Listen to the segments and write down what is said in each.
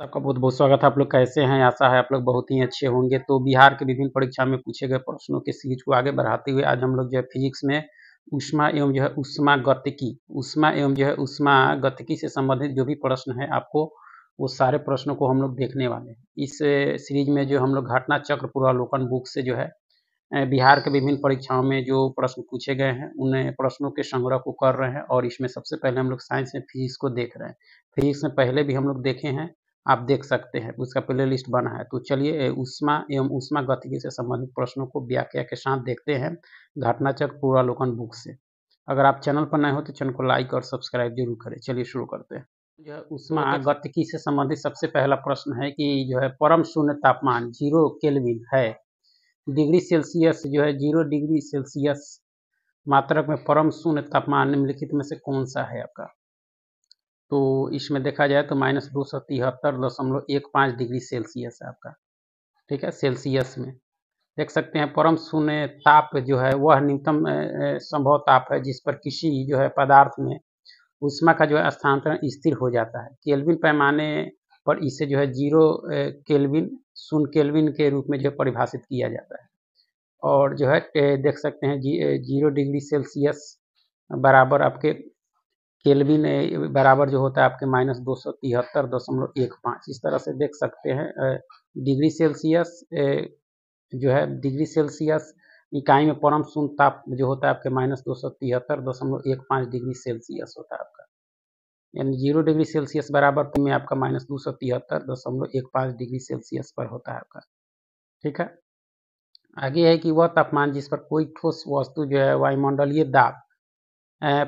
आपका बहुत-बहुत स्वागत है। आप लोग कैसे हैं? आशा है आप लोग बहुत ही अच्छे होंगे। तो बिहार के विभिन्न परीक्षा में पूछे गए प्रश्नों के सीरीज को आगे बढ़ाते हुए आज हम लोग जो है फिजिक्स में ऊष्मा एवं जो है ऊष्मागतिकी से संबंधित जो भी प्रश्न है आपको वो सारे प्रश्नों को हम लोग देखने वाले हैं। इस सीरीज में जो हम लोग घटना चक्र पूर्वावलोकन बुक से जो है बिहार के विभिन्न परीक्षाओं में जो प्रश्न पूछे गए हैं उन प्रश्नों के संग्रह को कर रहे हैं और इसमें सबसे पहले हम लोग साइंस में फिजिक्स को देख रहे हैं। फिजिक्स में पहले भी हम लोग देखे हैं, आप देख सकते हैं, उसका प्ले लिस्ट बना है। तो चलिए ऊष्मा एवं ऊष्मागतिकी से संबंधित प्रश्नों को व्याख्या के साथ देखते हैं घटनाचक्र पूर्वावलोकन बुक से। अगर आप चैनल पर नए हो तो चैनल को लाइक और सब्सक्राइब जरूर करें। चलिए शुरू करते हैं। जो है ऊष्मागतिकी से संबंधित सबसे पहला प्रश्न है कि जो है परम शून्य तापमान 0 केल्विन है। डिग्री सेल्सियस जो है 0 डिग्री सेल्सियस मात्रक में परम शून्य तापमान निम्नलिखित में से कौन सा है आपका? तो इसमें देखा जाए तो -273.15 डिग्री सेल्सियस है आपका, ठीक है, सेल्सियस में। देख सकते हैं परम शून्य ताप जो है वह न्यूनतम संभव ताप है जिस पर किसी जो है पदार्थ में ऊष्मा का जो है स्थानांतरण स्थिर हो जाता है। केल्विन पैमाने पर इसे जो है 0 केल्विन, शून्य केल्विन के रूप में जो है परिभाषित किया जाता है। और जो है देख सकते हैं 0 डिग्री सेल्सियस बराबर आपके केल्विन बराबर जो होता है आपके -273.15। इस तरह से देख सकते हैं डिग्री सेल्सियस जो है डिग्री सेल्सियस इकाई में परम शून्य ताप जो होता है आपके -273.15 डिग्री सेल्सियस होता है आपका, यानी 0 डिग्री सेल्सियस बराबर में आपका -273.15 डिग्री सेल्सियस पर होता है आपका, ठीक है। आगे है कि वह तापमान जिस पर कोई ठोस वस्तु जो है वायुमंडलीय दाब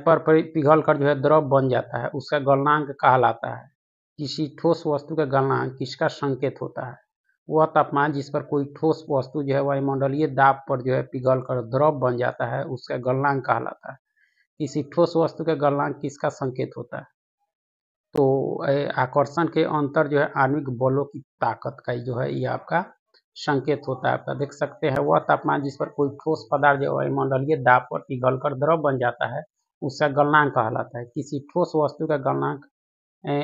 पर पिघल कर जो है द्रव बन जाता है उसका गलनांक कहलाता है। किसी ठोस वस्तु का गलनांक किसका संकेत होता है? वह तापमान जिस पर कोई ठोस वस्तु जो है वायुमंडलीय दाब पर जो है पिघल कर द्रव बन जाता है उसका गलनांक कहलाता है। किसी ठोस वस्तु का गलनांक किसका संकेत होता है? तो आकर्षण के अंतर जो है आणविक बलों की ताकत का जो है ये आपका संकेत होता है आपका। देख सकते हैं वह तापमान जिस पर कोई ठोस पदार्थ जो वायुमंडलीय दाब पर पिघलकर द्रव बन जाता है उसका गलनांक कहलाता है। किसी ठोस वस्तु का गलनांक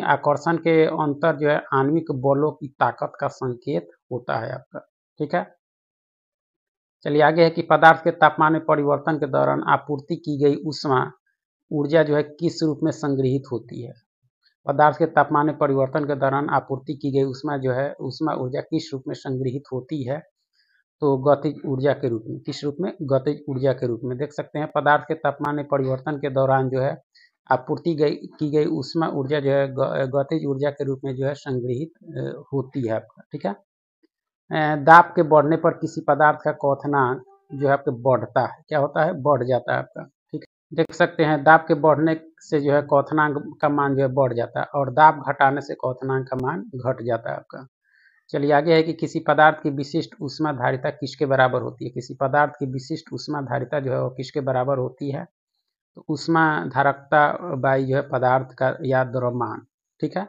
आकर्षण के अंतर जो है आणविक बलों की ताकत का संकेत होता है आपका, ठीक है। चलिए आगे है कि पदार्थ के तापमान में परिवर्तन के दौरान आपूर्ति की गई ऊष्मा ऊर्जा जो है किस रूप में संग्रहित होती है? पदार्थ के तापमान में परिवर्तन के दौरान आपूर्ति की गई ऊष्मा जो है ऊष्मा ऊर्जा किस रूप में संग्रहित होती है? तो गतिज ऊर्जा के रूप में। किस रूप में? गतिज ऊर्जा के रूप में। देख सकते हैं पदार्थ के तापमान में परिवर्तन के दौरान जो है आपूर्ति की गई ऊष्मा ऊर्जा जो है गतिज ऊर्जा के रूप में जो है संग्रहित होती है आपका, ठीक है। दाब के बढ़ने पर किसी पदार्थ का क्वथनांक जो है आपके बढ़ता है, क्या होता है? बढ़ जाता है आपका, ठीक है। देख सकते हैं दाब के बढ़ने से जो है क्वथनांक का मान जो है बढ़ जाता है और दाब घटाने से क्वथनांक का मान घट जाता है आपका। चलिए आगे है कि किसी पदार्थ की विशिष्ट ऊष्मा धारिता किसके बराबर होती है? किसी पदार्थ की विशिष्ट ऊष्मा धारिता जो है वो किसके बराबर होती है? तो ऊष्मा धारकता बाई जो है पदार्थ का या द्रव्यमान, ठीक है।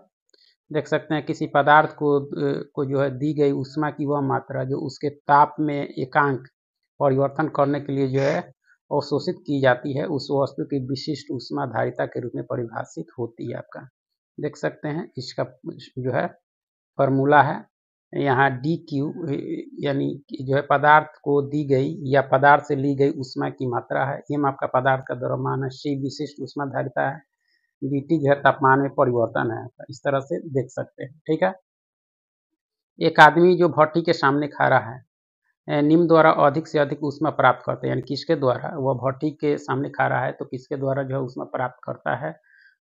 देख सकते हैं किसी पदार्थ को जो है दी गई ऊष्मा की वह मात्रा जो उसके ताप में एकांक परिवर्तन करने के लिए जो है अवशोषित की जाती है उस वस्तु की विशिष्ट ऊष्मा धारिता के रूप में परिभाषित होती है आपका। देख सकते हैं इसका जो है फॉर्मूला है यहाँ डी क्यू, यानी जो है पदार्थ को दी गई या पदार्थ से ली गई ऊष्मा की मात्रा है, एम आपका पदार्थ का द्रव्यमान है, सी विशिष्ट ऊष्मा धारिता है, dt जो है तापमान में परिवर्तन है। इस तरह से देख सकते हैं, ठीक है। एक आदमी जो भट्टी के सामने खड़ा है निम्न द्वारा अधिक से अधिक ऊष्मा प्राप्त करता है, यानी किसके द्वारा? वह भट्टी के सामने खड़ा है तो किसके द्वारा जो है ऊष्मा प्राप्त करता है?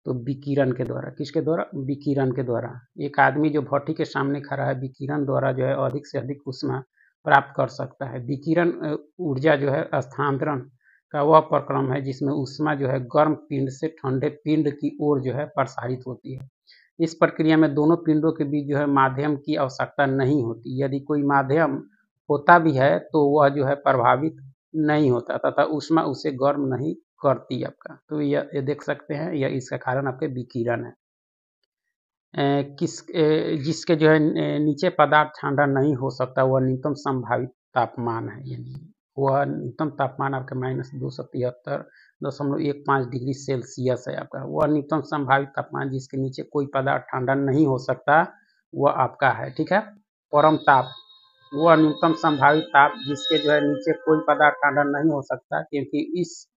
तो विकिरण के द्वारा। किसके द्वारा? विकिरण के द्वारा। एक आदमी जो भट्टी के सामने खड़ा है विकिरण द्वारा जो है अधिक से अधिक ऊष्मा प्राप्त कर सकता है। विकिरण ऊर्जा जो है स्थानांतरण का वह प्रक्रम है जिसमें ऊष्मा जो है गर्म पिंड से ठंडे पिंड की ओर जो है प्रसारित होती है। इस प्रक्रिया में दोनों पिंडों के बीच जो है माध्यम की आवश्यकता नहीं होती। यदि कोई माध्यम होता भी है तो वह जो है प्रभावित नहीं होता तथा ऊष्मा उसे गर्म नहीं करती आपका। तो ये देख सकते हैं यह इसका कारण आपके विकिरण है। जिसके जो है नीचे पदार्थ ठंडा नहीं हो सकता वह न्यूनतम संभावित तापमान है, यानी वह न्यूनतम तापमान आपका -273.15 डिग्री सेल्सियस है आपका। वह न्यूनतम संभावित तापमान जिसके नीचे कोई पदार्थ ठंडा नहीं हो सकता वह आपका है, ठीक है। परम ताप वह न्यूनतम संभावित ताप जिसके जो है नीचे कोई पदार्थ का अंदर नहीं हो सकता, क्योंकि इस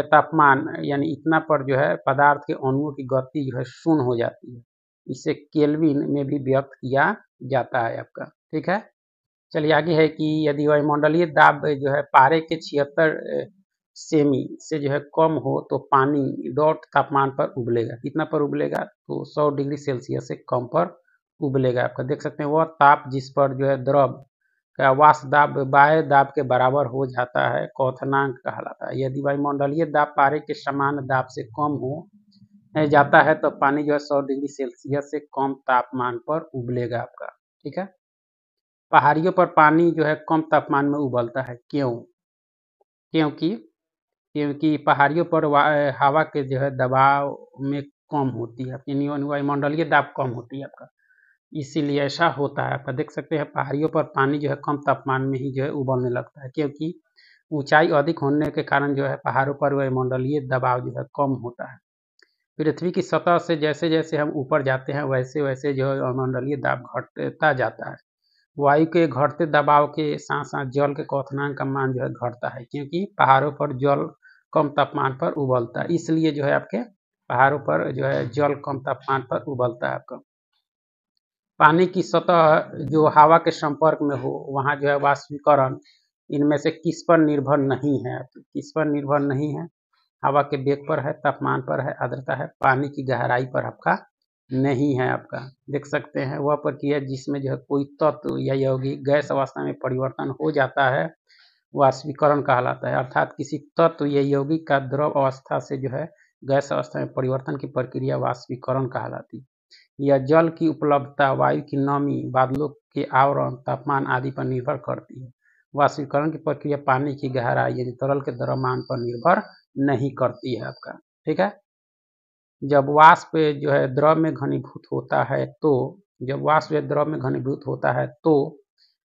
तापमान यानी इतना पर जो है पदार्थ के अणुओं की गति जो है शून्य हो जाती है। इसे केल्विन में भी व्यक्त किया जाता है आपका, ठीक है। चलिए आगे है कि यदि वायुमंडलीय दाब जो है पारे के 76 सेमी से जो है कम हो तो पानी डॉट तापमान पर उबलेगा। कितना पर उबलेगा? तो 100 डिग्री सेल्सियस से कम पर उबलेगा आपका। देख सकते हैं वह ताप जिस पर जो है द्रव का वाष्प दाब बाह्य दाब के बराबर हो जाता है क्वथनांक कहलाता है। यदि वायुमंडलीय दाब पारे के समान दाब से कम हो जाता है तो पानी जो है 100 डिग्री सेल्सियस से कम तापमान पर उबलेगा आपका, ठीक है। पहाड़ियों पर पानी जो है कम तापमान में उबलता है, क्यों? क्योंकि क्योंकि पहाड़ियों पर हवा के जो है दबाव में कम होती है, यानी वायुमंडलीय दाब कम होती है आपका, इसीलिए ऐसा होता है आपका। देख सकते हैं पहाड़ियों पर पानी जो है कम तापमान में ही जो है उबलने लगता है, क्योंकि ऊंचाई अधिक होने के कारण जो है पहाड़ों पर वायुमंडलीय दबाव जो है कम होता है। पृथ्वी की सतह से जैसे जैसे हम ऊपर जाते हैं वैसे वैसे जो है वायुमंडलीय दाब घटता जाता है। वायु के घटते दबाव के साथ साथ जल के क्वथनांक का मान जो है घटता है, क्योंकि पहाड़ों पर जल कम तापमान पर उबलता है, इसलिए जो है आपके पहाड़ों पर जो है जल कम तापमान पर उबलता है आपका। पानी की सतह जो हवा के संपर्क में हो वहाँ जो है वाष्पीकरण इनमें से किस पर निर्भर नहीं है? तो किस पर निर्भर नहीं है? हवा के वेग पर है, तापमान पर है, आर्द्रता है, पानी की गहराई पर आपका नहीं है आपका। देख सकते हैं वह प्रक्रिया जिसमें जो है कोई तत्व या यौगिक गैस अवस्था में परिवर्तन हो जाता है वाष्पीकरण कहलाता है। अर्थात किसी तत्व या यौगिक का द्रव अवस्था से जो है गैस अवस्था में परिवर्तन की प्रक्रिया वाष्पीकरण कहलाती है। यह जल की उपलब्धता, वायु की नमी, बादलों के आवरण, तापमान आदि पर निर्भर करती है। वाष्पीकरण की प्रक्रिया पानी की गहराई यानी तरल के द्रव्यमान पर निर्भर नहीं करती है आपका, ठीक है। जब वाष्प जो है द्रव में घनीभूत होता है तो जब वाष्प द्रव में घनीभूत होता है तो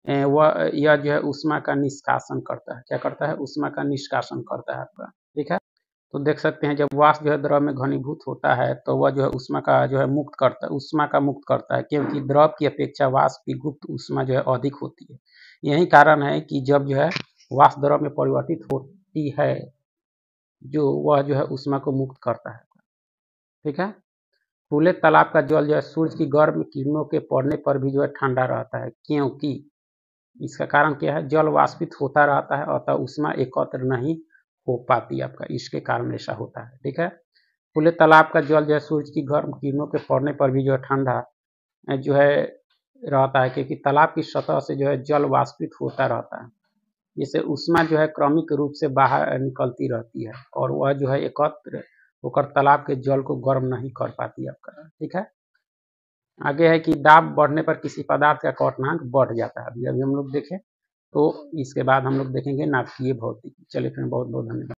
वह यह जो है ऊष्मा का निष्कासन करता है। क्या करता है? ऊष्मा का निष्कासन करता है आपका, ठीक है। तो देख सकते हैं जब वाष्प जो है द्रव में घनीभूत होता है तो वह जो है ऊष्मा का जो है मुक्त करता है, ऊष्मा का मुक्त करता है, क्योंकि द्रव की अपेक्षा वाष्प की गुप्त ऊष्मा जो है अधिक होती है। यही कारण है कि जब जो है वाष्प द्रव में परिवर्तित होती है जो वह जो है ऊष्मा को मुक्त करता है, ठीक है। खुले तालाब का जल जो है सूर्य की गर्म किरणों के पड़ने पर भी जो है ठंडा रहता है, क्योंकि इसका कारण क्या है? जल वाष्पित होता रहता है अतः ऊष्मा एकत्र नहीं हो पाती आपका, इसके कारण ऐसा होता है, ठीक है। खुले तालाब का जल जो है सूर्य की गर्म किरणों के पड़ने पर भी जो है ठंडा जो है रहता है, क्योंकि तालाब की सतह से जो है जल वाष्पित होता रहता है, जिससे ऊष्मा जो है क्रमिक रूप से बाहर निकलती रहती है और वह जो है एकत्र होकर तालाब के जल को गर्म नहीं कर पाती आपका, ठीक है। आगे है कि दाब बढ़ने पर किसी पदार्थ का क्वथनांक बढ़ जाता है। अभी अभी हम लोग देखें तो इसके बाद हम लोग देखेंगे नाभिकीय भौतिकी। चलिए फिर बहुत बहुत धन्यवाद।